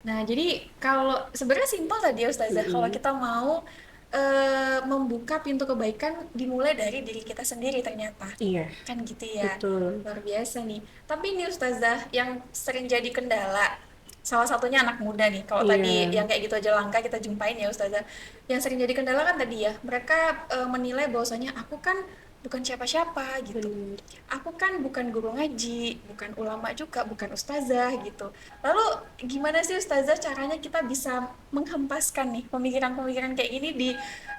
Nah, jadi kalau sebenarnya simpel tadi ya Ustazah, kalau Mm-mm. kita mau membuka pintu kebaikan dimulai dari diri kita sendiri ternyata. Iya, Kan gitu ya. betul. Luar biasa nih. Tapi ini Ustazah yang sering jadi kendala, salah satunya anak muda nih. Kalau tadi Iya, yang kayak gitu aja langka kita jumpain ya Ustazah. Yang sering jadi kendala kan tadi ya, mereka menilai bahwasanya aku kan bukan siapa-siapa gitu. benar. Aku kan bukan guru ngaji, bukan ulama juga, bukan ustazah gitu. Lalu gimana sih ustazah caranya kita bisa menghempaskan nih pemikiran-pemikiran kayak gini di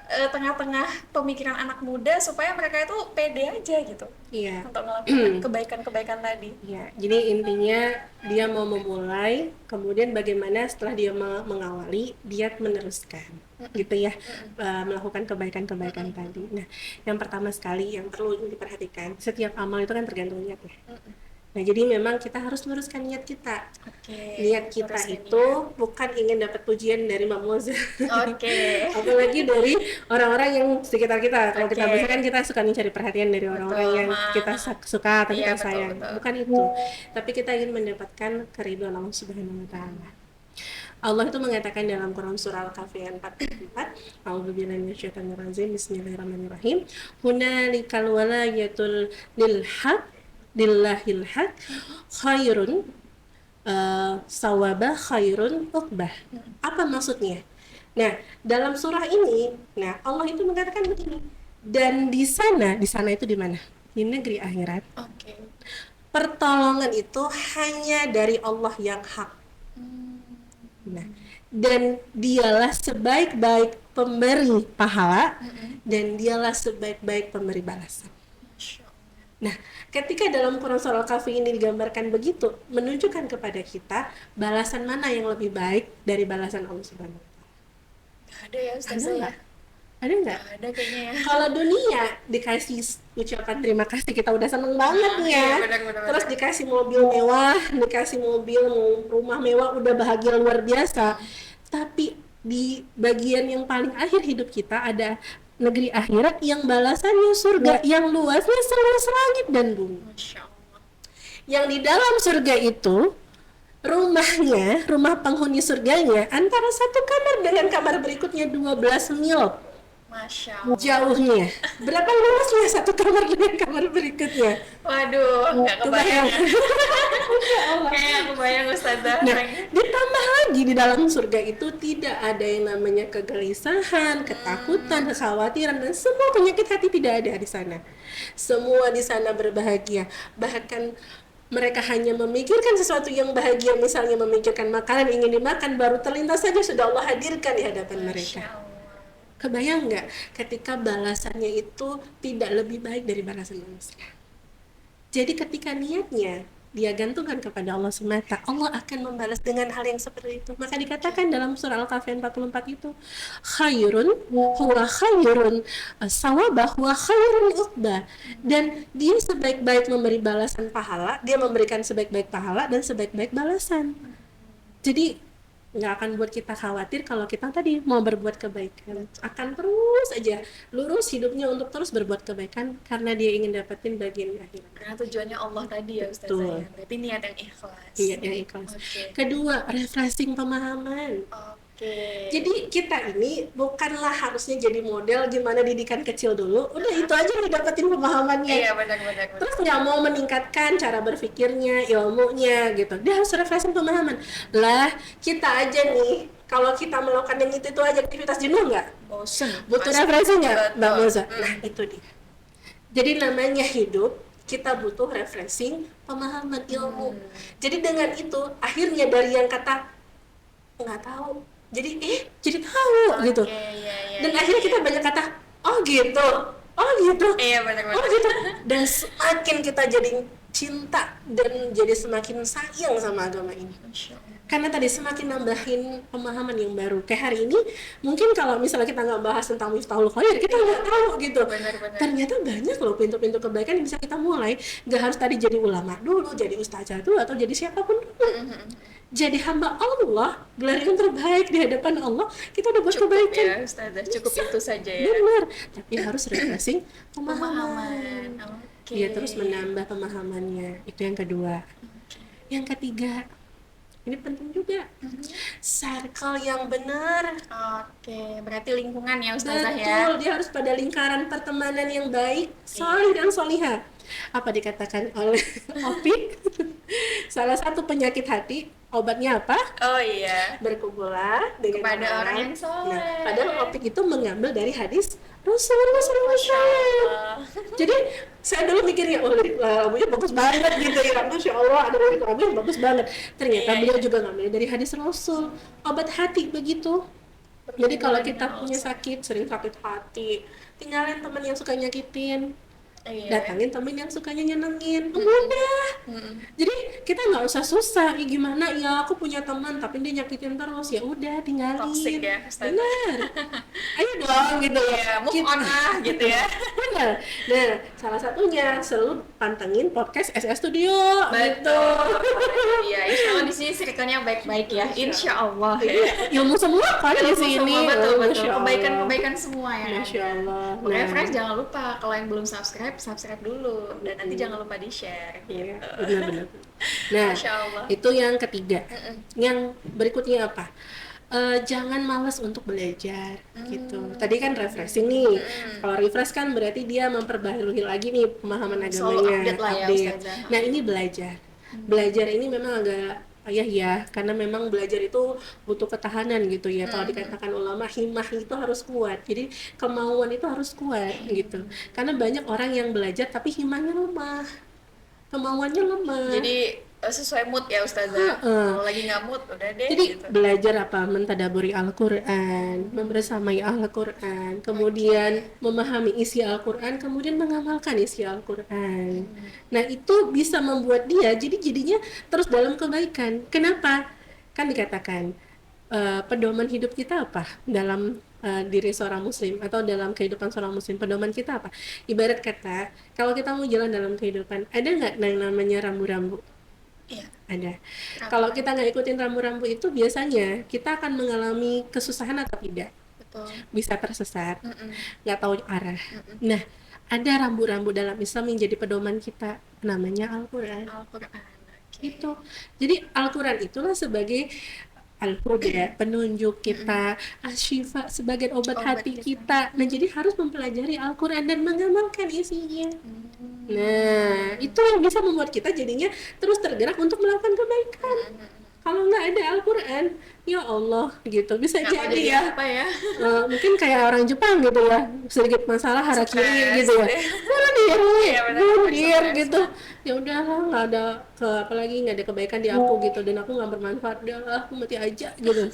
tengah-tengah pemikiran anak muda supaya mereka itu pede aja gitu Iya. untuk melakukan kebaikan-kebaikan tadi. Ya, jadi intinya dia mau memulai, kemudian bagaimana setelah dia mengawali, dia meneruskan, gitu ya, melakukan kebaikan-kebaikan tadi. Nah, yang pertama sekali yang perlu diperhatikan, setiap amal itu kan tergantung niat ya. Nah, jadi memang kita harus luruskan niat kita. Oke, Niat kita teruskan itu niat. bukan ingin dapat pujian dari Mamuza. Oke. Apalagi dari orang-orang yang sekitar kita. Kalau kita Oke, biasanya kan kita suka mencari perhatian dari orang-orang betul yang ma. kita suka atau Iya kita betul sayang. betul. Bukan itu. Tapi kita ingin mendapatkan keridhaan Allah Subhanahu wa taala. Allah itu mengatakan dalam Quran surah Al-Kahfi ayat 44, A'udzubillahi minasyaitonir rajim, Bismillahirrahmanirrahim. Hunalikal walayatul lil haq lillahil haq khairun sawaba khairun uqbah. Apa maksudnya? Nah, dalam surah ini, nah Allah itu mengatakan begini. Dan di sana itu di mana? Di negeri akhirat. Oke. Pertolongan itu hanya dari Allah yang hak. Nah, dan dialah sebaik-baik pemberi pahala dan dialah sebaik-baik pemberi balasan. Masya Allah. Nah, ketika dalam Quran Surah Al-Kahfi ini digambarkan begitu, menunjukkan kepada kita balasan mana yang lebih baik dari balasan Allah Subhanahu wa taala. Gak ada ya Ada ustazah ya? nggak? Ada nggak? Gak ada kayaknya ya. Kalau dunia dikasih ucapan terima kasih, kita udah seneng banget Nah, nih iya ya. benar benar Terus benar. dikasih mobil mewah, dikasih mobil rumah mewah, udah bahagia luar biasa. Tapi di bagian yang paling akhir hidup kita ada negeri akhirat yang balasannya surga yang luasnya seluas langit dan bumi. Masya Allah. Yang di dalam surga itu rumahnya, rumah penghuni surganya antara satu kamar dengan kamar berikutnya 12 mil Masya Allah. jauhnya. Berapa luasnya satu kamar dengan kamar berikutnya? Waduh, nggak kebayang Kebayang. ya. Ya Allah. Kayak aku bayang ustazah. Nah, ditambah lagi di dalam surga itu tidak ada yang namanya kegelisahan, ketakutan, kekhawatiran, dan semua penyakit hati tidak ada di sana. Semua di sana berbahagia. Bahkan mereka hanya memikirkan sesuatu yang bahagia, misalnya memikirkan makanan ingin dimakan, baru terlintas saja sudah Allah hadirkan di hadapan Masya mereka. Allah. Kebayang nggak ketika balasannya itu tidak lebih baik dari balasan manusia? Jadi ketika niatnya dia gantungkan kepada Allah semata, Allah akan membalas dengan hal yang seperti itu. Maka dikatakan dalam surah Al-Kahfi 44 itu, khairun huwa khairun sawabah wa khairun uqbah. Dan dia sebaik-baik memberi balasan pahala, dia memberikan sebaik-baik pahala dan sebaik-baik balasan. Jadi nggak akan buat kita khawatir kalau kita tadi mau berbuat kebaikan, akan terus aja lurus hidupnya untuk terus berbuat kebaikan karena dia ingin dapetin bagian di akhirat. Karena tujuannya Allah tadi ya ustazah Betul. ya. Berarti niat yang ikhlas. Iya, yang ikhlas. Oke. Kedua, refreshing pemahaman. Oke. Jadi kita ini bukanlah harusnya jadi model gimana didikan kecil dulu, udah itu aja udah dapetin pemahamannya. Iya benar benar benar. Terus nggak mau meningkatkan cara berpikirnya, ilmunya gitu. Dia harus refreshing pemahaman. Lah, kita aja nih, kalau kita melakukan yang itu aja aktivitas jenuh nggak? Bosen. Butuh Pasti. refreshing nggak, Mbak Betul. Moza? Nah, itu dia. Jadi namanya hidup, kita butuh refreshing pemahaman ilmu. Jadi dengan itu, akhirnya dari yang kata nggak tahu, jadi tahu gitu. Oke, iya iya. Dan iya, akhirnya iya. kita banyak kata, oh gitu, Iya benar oh benar. gitu. Dan semakin kita jadi cinta dan jadi semakin sayang sama agama ini. Masya Allah. Karena tadi semakin nambahin pemahaman yang baru. Kayak hari ini, mungkin kalau misalnya kita nggak bahas tentang Miftahul Khair, kita nggak tahu gitu. Benar-benar. Ternyata banyak loh pintu-pintu kebaikan yang bisa kita mulai. Nggak harus tadi jadi ulama dulu, jadi ustazah dulu, atau jadi siapapun dulu. Jadi hamba Allah, gelar yang terbaik di hadapan Allah, kita udah buat Cukup kebaikan. ya ustazah, cukup itu saja ya. Benar, tapi harus refreshing pemahaman. Pemahaman. Oke. Dia terus menambah pemahamannya. Itu yang kedua. Yang ketiga, ini penting juga. circle yang benar. Oke, berarti lingkungan ya Ustazah ya. Betul, dia harus pada lingkaran pertemanan yang baik, solih Iya. dan solihah. Apa dikatakan oleh Opik? Salah satu penyakit hati, obatnya apa? Oh iya, Berkumpullah dengan kepada orang orang. yang Nah, padahal soleh. Opik itu mengambil dari hadis Rasulullah Masya SAW. Allah. Jadi saya dulu mikirnya, oh lagunya bagus banget gitu ya, Masya Allah ada lirik lagu yang bagus banget. Ternyata Iya, beliau iya. juga ngambil dari hadis Rasul, obat hati begitu. Jadi kalau Berhubungan kita dengan Allah punya soleh. sakit, sering sakit hati, tinggalin teman yang suka nyakitin, Iya. datangin temen yang sukanya nyenengin, udah. Mm-mm. Jadi kita nggak usah susah, ya gimana ya aku punya teman tapi dia nyakitin terus, ya udah Toxic tinggalin. ya Ustazah. Benar, ayo dong gitu loh. Iya, move Kita, on lah gitu ya. benar. Nah, salah satunya selalu pantengin podcast SS Studio gitu. Betul. Iya, insya Allah di sini circle-nya baik-baik ya. Insya Allah ya. Iya, ilmu semua kan di Ilmu sini. semua betul Oh, betul. Masya Allah. Kebaikan-kebaikan semua yang Masya ada. Allah. Makanya Nah, friends jangan lupa kalau yang belum subscribe, subscribe dulu dan nanti jangan lupa di-share iya, gitu. benar-benar. Nah, Masya Allah. itu yang ketiga. Mm-mm. Yang berikutnya apa? Jangan malas untuk belajar gitu. Tadi kan refreshing nih. Kalau refresh kan berarti dia memperbaharui lagi nih pemahaman Selalu agamanya, update lah ya update. Ustazah. Nah, ini belajar. Belajar ini memang agak payah ya, karena memang belajar itu butuh ketahanan gitu ya. Kalau dikatakan ulama, himmah itu harus kuat. Jadi kemauan itu harus kuat gitu. Karena banyak orang yang belajar tapi himmahnya lemah, kemauannya lemah. Jadi sesuai mood ya Ustazah. Heeh. Kalau lagi nggak mood udah deh Jadi gitu. belajar apa? Mentadaburi Al-Quran, membersamai Al-Quran, kemudian memahami isi Al-Quran, kemudian mengamalkan isi Al-Quran. Nah, itu bisa membuat dia jadinya terus dalam kebaikan. Kenapa? Kan dikatakan pedoman hidup kita apa dalam diri seorang muslim atau dalam kehidupan seorang muslim, pedoman kita apa? Ibarat kata, kalau kita mau jalan dalam kehidupan, ada nggak yang namanya rambu-rambu? Iya. Ada. Apa? Kalau kita nggak ikutin rambu-rambu itu, biasanya kita akan mengalami kesusahan atau tidak. Betul. Bisa tersesat, Mm-mm. nggak tahu arah. Nah, ada rambu-rambu dalam Islam yang jadi pedoman kita, namanya Al-Quran. Al-Quran. Oke. Gitu. Jadi Al-Quran itulah sebagai Al-Huda, penunjuk kita, Asyifa sebagai obat Obat hati kita. kita. Nah, jadi harus mempelajari Al-Quran dan mengamalkan isinya. Hmm. Nah, itu yang bisa membuat kita jadinya terus tergerak untuk melakukan kebaikan. Kalau nggak ada Al-Quran, ya Allah gitu. Bisa Nggak tahu jadi jadi ya, apa ya. mungkin kayak orang Jepang gitu ya, sedikit masalah hara kiri Stres gitu ya. deh. Bunuh diri, Iya benar, bunuh bisa diri stres. gitu. Ya udahlah, nggak ada apalagi nggak ada kebaikan di aku gitu, dan aku nggak bermanfaat, udahlah aku mati aja gitu.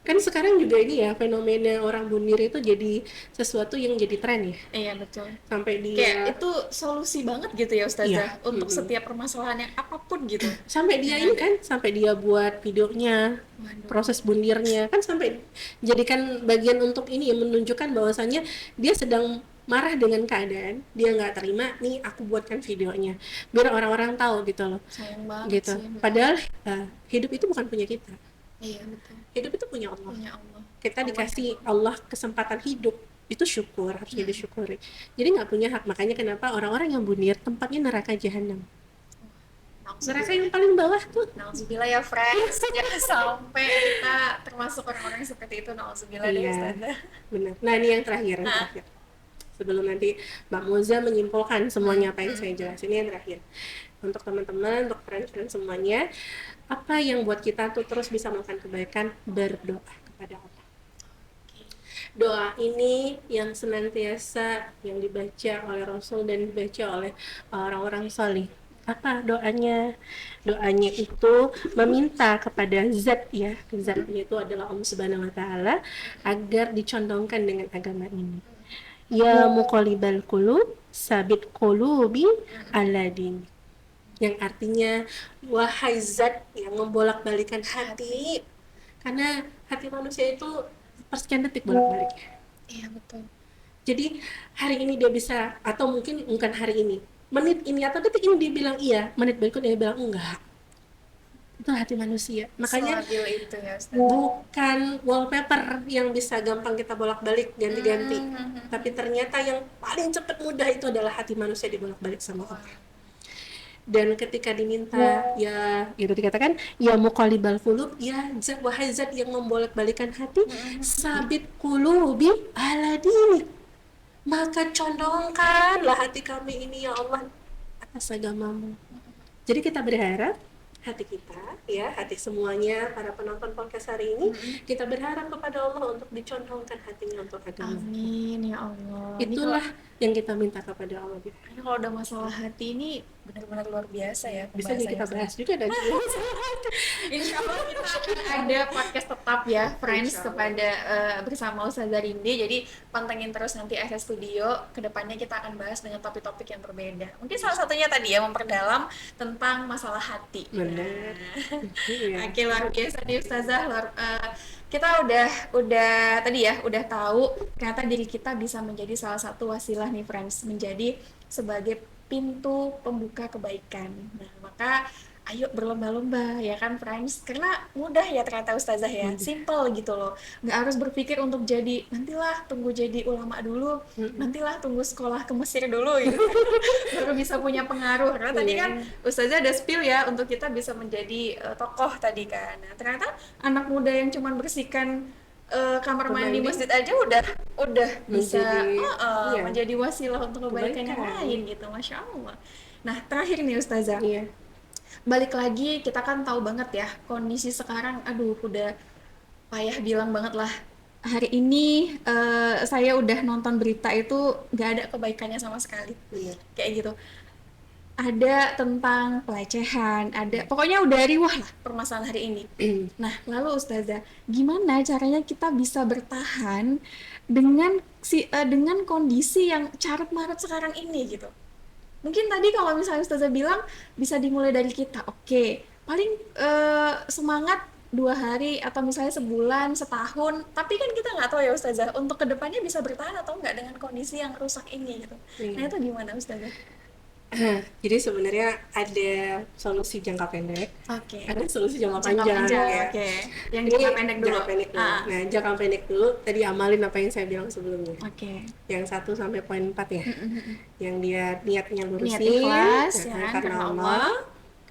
Kan sekarang juga ini ya, fenomena orang bunuh diri itu jadi sesuatu yang jadi tren ya, Iya betul. sampai Kayak dia itu solusi banget gitu ya iya, Ustazah untuk setiap permasalahan yang apapun gitu. sampai dia ini kan, sampai dia buat videonya, Waduh. proses bundirnya kan, sampai jadikan bagian untuk ini ya, menunjukkan bahwasannya dia sedang marah dengan keadaan, dia nggak terima, nih aku buatkan videonya biar orang-orang tahu gitu loh, Sayang banget gitu. sih. Padahal hidup itu bukan punya kita, Iya betul. hidup itu punya Allah. Punya Allah. Kita dikasih Allah kesempatan hidup, itu syukur, harusnya disyukuri. Jadi nggak punya hak. Makanya kenapa orang-orang yang bunir tempatnya neraka jahanam, neraka yang paling bawah tuh. Nauzubillah ya friends, jangan sampai kita termasuk orang-orang yang seperti itu. Nauzubillah deh Iya, Ustazah. benar. Nah, ini yang terakhir, yang terakhir. Sebelum nanti Mbak Moza menyimpulkan semuanya apa yang saya jelasin, ini yang terakhir. Untuk teman-teman, untuk friends-friends semuanya, apa yang buat kita tuh terus bisa melakukan kebaikan? Berdoa kepada Allah. Doa ini yang senantiasa yang dibaca oleh Rasul dan dibaca oleh orang-orang salih. Apa doanya? Doanya itu meminta kepada zat ya, zatnya itu adalah Allah Subhanahu wa taala, agar dicondongkan dengan agama ini. Ya muqallibal qulub, sabit qulubi ala din. Yang artinya, wahai zat yang membolak-balikan hati. Karena hati manusia itu persekian detik bolak-balik. Iya betul. Jadi hari ini dia bisa, atau mungkin bukan hari ini, menit ini atau detik ini dia bilang iya, menit berikutnya dia bilang enggak. Itu hati manusia. Makanya Selabil itu ya Ustazah. bukan wallpaper yang bisa gampang kita bolak-balik ganti-ganti, tapi ternyata yang paling cepat mudah itu adalah hati manusia dibolak-balik sama Allah. Dan ketika diminta, ya itu dikatakan ya muqallibal qulub, ya wahai zat yang membolak-balikan hati, sabit qulubi ala dinik, maka condongkanlah hati kami ini ya Allah atas agamamu. Jadi kita berharap hati kita, ya hati semuanya para penonton podcast hari ini, kita berharap kepada Allah untuk dicondongkan hatinya untuk agama. Amin ya Allah. Ini Itulah yang kita minta kepada Allah. kalau udah masalah hati ini benar-benar luar biasa ya Bisa nih kita pembahasannya. bahas juga dan Insya Allah kita akan ada podcast tetap ya, friends, Insya Allah. kepada bersama Ustazah Rindi. Jadi pantengin terus nanti SS Studio. Kedepannya kita akan bahas dengan topik-topik yang berbeda. Mungkin salah satunya tadi ya, memperdalam tentang masalah hati. Benar. Iya. Oke, luar biasa nih Ustazah. Kita udah tadi ya, udah tahu ternyata diri kita bisa menjadi salah satu wasilah nih friends, menjadi sebagai pintu pembuka kebaikan. Nah, maka ayo berlomba-lomba ya kan friends, karena mudah ya ternyata Ustazah ya, simple gitu loh, nggak harus berpikir untuk jadi nantilah, tunggu jadi ulama dulu, nantilah tunggu sekolah ke Mesir dulu gitu baru bisa punya pengaruh. Karena tadi kan Ustazah ada spill ya untuk kita bisa menjadi tokoh tadi kan. Nah, ternyata anak muda yang cuman bersihkan kamar mandi Pemandi. masjid aja udah bisa Iya. menjadi wasilah untuk kebaikan yang Kebaikan. lain gitu, masya Allah. Nah, terakhir nih Ustazah, Iya. balik lagi, kita kan tahu banget ya kondisi sekarang, aduh udah payah bilang banget lah. Hari ini saya udah nonton berita itu nggak ada kebaikannya sama sekali, Benar. kayak gitu. Ada tentang pelecehan, ada pokoknya udah riwah lah permasalahan hari ini. Nah, lalu Ustazah, gimana caranya kita bisa bertahan dengan kondisi yang carut marut sekarang ini gitu? Mungkin tadi kalau misalnya Ustazah bilang bisa dimulai dari kita, oke. Paling semangat 2 hari atau misalnya sebulan, setahun. Tapi kan kita nggak tahu ya Ustazah, untuk kedepannya bisa bertahan atau nggak dengan kondisi yang rusak ini gitu. Nah, Iya. itu gimana Ustazah? Jadi sebenarnya ada solusi jangka pendek, Oke. ada solusi jangka Jangka panjang panjang, ya. oke. Yang Ini jangka pendek dulu. jangka pendek dulu. Ah, Nah, jangka pendek dulu tadi amalin apa yang saya bilang sebelumnya. oke. Yang 1 sampai poin 4 ya. Yang dia niatnya Niat lurusin, ikhlas, nah, ya kan, karena karena Allah.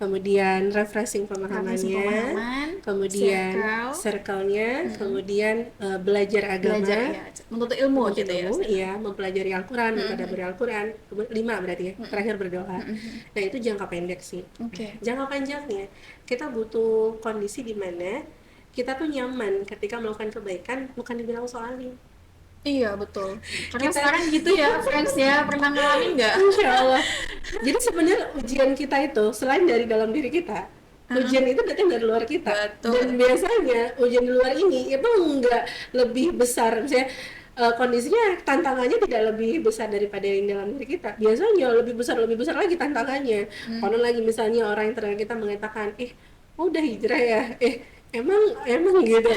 Kemudian refreshing Refreshing pemahamannya, pemahaman, kemudian circle, circle-nya, kemudian belajar agama, belajar ya, menuntut ilmu menuntut gitu ya ilmu, Ustazah. iya, mempelajari Al-Quran, mentadabburi Al-Quran, 5 berarti ya, terakhir berdoa. Nah, itu jangka pendek sih. Oke. Jangka panjangnya, kita butuh kondisi di mana kita tuh nyaman ketika melakukan kebaikan, bukan dibilang soalnya. Iya, betul. Karena Kita- sekarang gitu ya, friends ya. Pernah ngalamin nggak? Insya Allah. Jadi sebenarnya ujian kita itu selain dari dalam diri kita, ujian itu datang dari luar kita. Betul. Dan biasanya ujian di luar ini itu enggak lebih besar, misalnya kondisinya tantangannya tidak lebih besar daripada yang dalam diri kita. Biasanya lebih besar lagi tantangannya. Kalau lagi misalnya orang yang terdekat kita mengatakan, udah hijrah ya, emang gitu.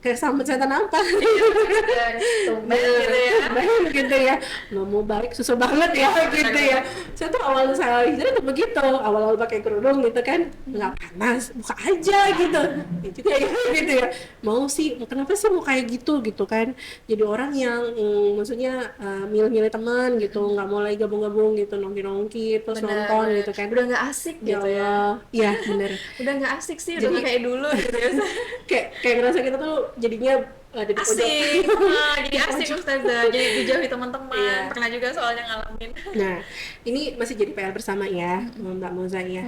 Kesambet setan apa? Dan tumben gitu ya. Baik gitu ya, nggak mau baik susah banget ya gitu ya. Saya tuh awal saya hijrah tuh begitu, awal-awal pakai kerudung gitu kan, nggak panas, buka aja gitu. Itu kayak gitu ya, mau sih kenapa sih mau kayak gitu kan, jadi orang yang maksudnya milih-milih teman gitu, nggak mau lagi gabung-gabung gitu, nongki-nongki terus Benar, nonton benar. gitu kan. Udah nggak asik Ya gitu ya. Allah, iya bener. Udah nggak asik sih, udah Jadi- nggak kayak dulu gitu ya. kayak ngerasa kita tuh jadinya ada di pojok. Asik, jadi asik Ustazah, jadi dijauhi teman-teman. Iya. Pernah juga soalnya ngalamin. Nah, ini masih jadi PR bersama ya, Mbak Moza ya.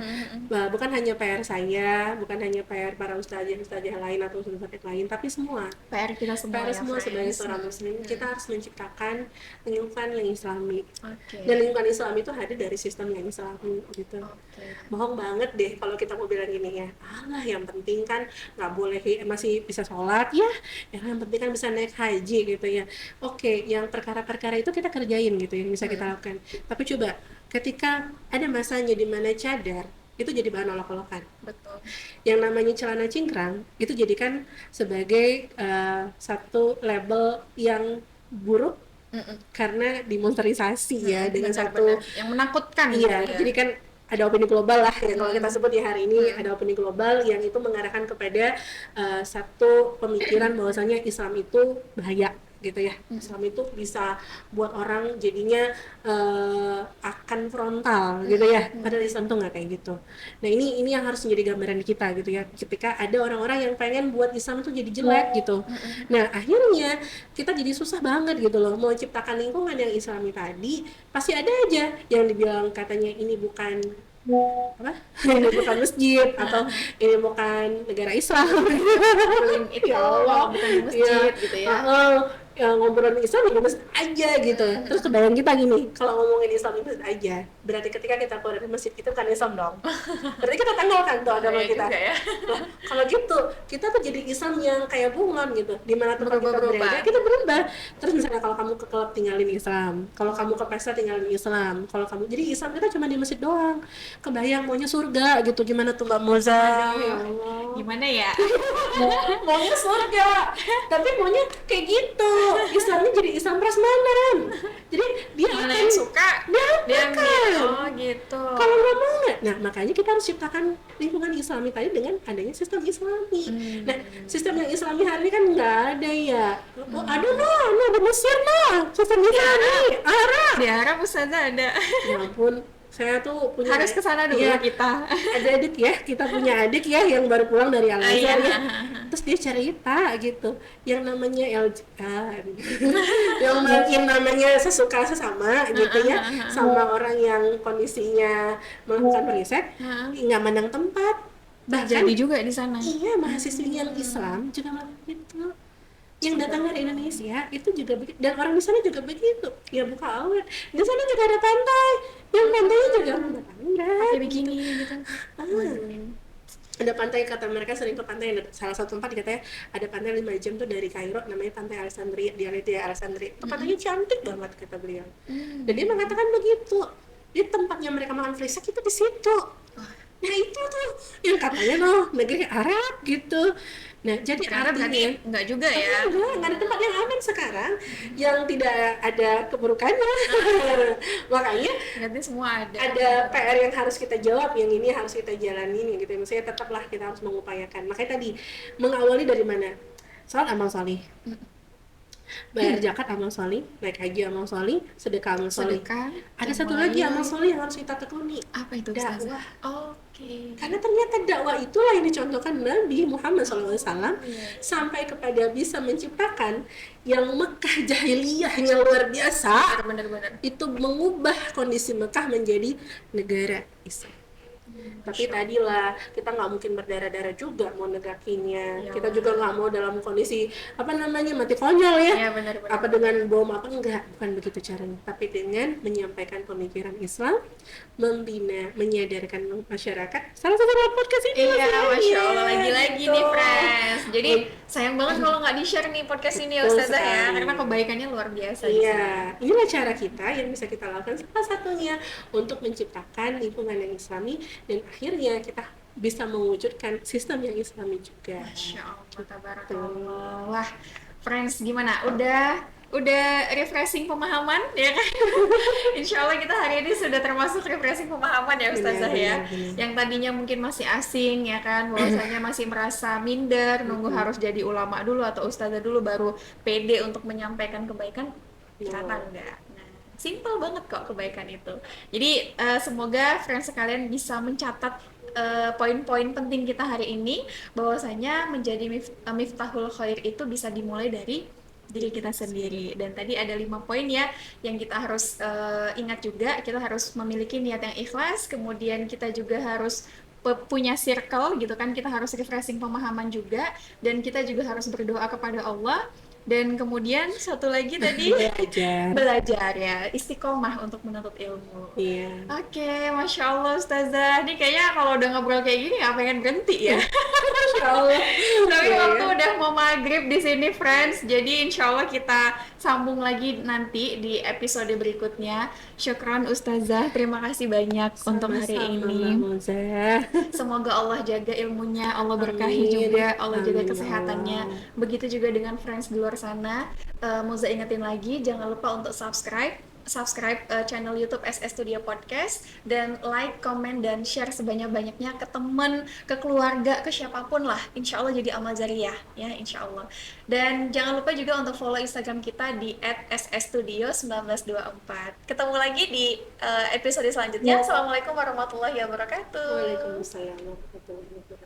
Bukan hanya PR saya, bukan hanya PR para ustazah lain atau ustazah lain, tapi semua. PR kita semua PR ya, semua sebagai friends. seorang muslim, kita harus menciptakan lingkungan yang islami. Oke. Dan lingkungan Islam itu hadir dari sistem yang islami gitu. Oke. Bohong banget deh kalau kita mau bilang gini ya, alah yang penting kan nggak boleh masih bisa sholat ya, yang penting kan bisa naik haji gitu ya. Oke, yang perkara-perkara itu kita kerjain gitu yang bisa kita lakukan. Tapi coba ketika ada masanya di mana cadar itu jadi bahan olok-olokan, Betul. yang namanya celana cingkrang itu jadikan sebagai satu label yang buruk karena dimonsterisasi ya dengan satu Benar-benar. Yang menakutkan iya, gitu ya. jadi kan ada opini global lah ya kalau kita sebut ya hari ini ada opini global yang itu mengarahkan kepada satu pemikiran bahwasanya Islam itu bahaya gitu ya. Islam itu bisa buat orang jadinya akan frontal gitu ya. Padahal Islam tuh nggak kayak gitu. Nah ini yang harus menjadi gambaran kita gitu ya. Ketika ada orang-orang yang pengen buat Islam tuh jadi jelek gitu. Nah akhirnya kita jadi susah banget gitu loh. Mau ciptakan lingkungan yang Islami tadi, pasti ada aja yang dibilang katanya ini bukan apa ini bukan masjid atau ini bukan negara Islam. Ngobrolin itu Ya malah Allah, bukan di ya, masjid gitu ya. yang ngobrolin Islam di masjid aja gitu. Terus kebayang kita gini, kalau ngomongin Islam di masjid aja, berarti ketika kita keluar dari masjid kita kan Islam dong. Berarti kita tanggalkan tuh agama Iya kita. juga ya. Nah, kalau gitu, kita tuh jadi Islam yang kayak bunglon gitu. Di mana tempat kita Berubah-berubah. berada, kita berubah. Terus misalnya kalau kamu ke klub tinggalin Islam, kalau kamu ke pesta tinggalin Islam, kalau kamu jadi Islam kita cuma di masjid doang. Kebayang maunya surga gitu, gimana tuh Mbak Moza? Ya Aduh, Allah. gimana ya? Maunya surga, tapi maunya kayak gitu. Islamnya jadi Islam prasmanan. Jadi dia Mana akan yang suka dia ambil. makan. Oh gitu. Kalau nggak mau nggak, nah makanya kita harus ciptakan lingkungan Islami tadi dengan adanya sistem Islami. Nah sistem yang Islami hari ini kan nggak ada ya. Oh, ada no di Mesir no sistem Islami Arab. Di Arab Ustazah ada. Ya ampun, saya tuh punya Harus ke sana dulu iya, kita. ada adik ya, kita punya adik ya yang baru pulang dari Al Iya. Azhar ya. Terus dia cerita gitu, yang namanya yang mungkin namanya sesuka sesama gitu ya, sama orang yang kondisinya melakukan riset, nggak mandang tempat. Bahkan Jadi juga di sana. iya mahasiswi yang Islam juga melakukan itu. Yang datang dari Indonesia itu juga begitu, dan orang di sana juga begitu. Ya buka aurat. Di sana juga ada pantai. Yang pantainya juga ada pantai. Pakai bikini gitu. Ada pantai, kata mereka sering ke pantai, ada salah satu tempat katanya ada pantai 5 jam tuh dari Kairo, namanya pantai Alexandria, Alexandria. Pantainya cantik banget kata beliau. Dan dia mengatakan begitu. Di tempatnya mereka makan flesak itu di situ. Nah itu tuh yang katanya loh negeri Arab gitu. Nah jadi Karena berarti artinya enggak juga ya. nggak ada tempat yang aman sekarang yang tidak ada keburukannya. Makanya Berarti semua ada. ada PR yang harus kita jawab, yang ini harus kita jalanin gitu. Misalnya tetaplah kita harus mengupayakan. Makanya tadi mengawali dari mana? Salat amal salih, bayar zakat amal salih, naik haji amal salih, sedekah amal salih. Sedekah. Ada satu lagi amal salih yang harus kita tekuni, Apa itu dakwah. Ustazah? Oke. Karena ternyata dakwah itulah yang dicontohkan Nabi Muhammad SAW sampai kepada bisa menciptakan yang Mekah jahiliyahnya luar biasa, Benar-benar. itu mengubah kondisi Mekah menjadi negara Islam. Tapi tadilah kita nggak mungkin berdarah-darah juga mau negakinnya. Ya. Kita juga nggak mau dalam kondisi apa namanya mati konyol ya. Iya, benar-benar. Apa dengan bom apa enggak? Bukan begitu caranya. Tapi dengan menyampaikan pemikiran Islam, membina, menyadarkan masyarakat. Salah satu dalam podcast ini. Iya, Mas, Masya ya, Allah, lagi-lagi gitu. nih, friends. Jadi, sayang banget kalau nggak di-share nih podcast ini ya, Betul Ustazah ya. sekali. Karena kebaikannya luar biasa di sini. Iya, inilah cara kita yang bisa kita lakukan salah satunya untuk menciptakan lingkungan yang Islami, dan akhirnya kita bisa mewujudkan sistem yang Islami juga. Masya Allah, tabarakallah. Wah, friends, gimana? Udah refreshing pemahaman ya kan? Insya Allah kita hari ini sudah termasuk refreshing pemahaman ya Ustazah ya. Benar. Yang tadinya mungkin masih asing ya kan, bahwasanya masih merasa minder, nunggu harus jadi ulama dulu atau ustazah dulu baru pede untuk menyampaikan kebaikan. Ternyata enggak. Nah, simple banget kok kebaikan itu. Jadi semoga friends sekalian bisa mencatat poin-poin penting kita hari ini, bahwasanya menjadi miftahul khair itu bisa dimulai dari diri kita sendiri. Dan tadi ada 5 poin ya yang kita harus ingat juga. Kita harus memiliki niat yang ikhlas, kemudian kita juga harus punya circle gitu kan, kita harus refreshing pemahaman juga, dan kita juga harus berdoa kepada Allah. Dan kemudian satu lagi tadi belajar ya, istiqomah untuk menuntut ilmu. Iya. Oke, Masya Allah Ustazah. Ini kayaknya kalau udah ngobrol kayak gini nggak pengen berhenti ya. Masya Allah. Tapi Iya, waktu ya. udah mau maghrib di sini, friends. Jadi insya Allah kita sambung lagi nanti di episode berikutnya. Syukran Ustazah, terima kasih banyak untuk hari Sama-sama, ini. Mbak Moza. Semoga Allah jaga ilmunya, Allah berkahi Amin. juga, Allah jaga Amin, ya kesehatannya. Begitu juga dengan friends di luar sana. Moza ingetin lagi, jangan lupa untuk subscribe, subscribe channel YouTube SS Studio Podcast, dan like, comment, dan share sebanyak-banyaknya ke teman, ke keluarga, ke siapapun lah. Insya Allah jadi amal jariah ya, insya Allah. Dan jangan lupa juga untuk follow Instagram kita di @ssstudio1924. Ketemu lagi di episode selanjutnya. Assalamualaikum warahmatullahi wabarakatuh. Waalaikumsalam warahmatullahi wabarakatuh.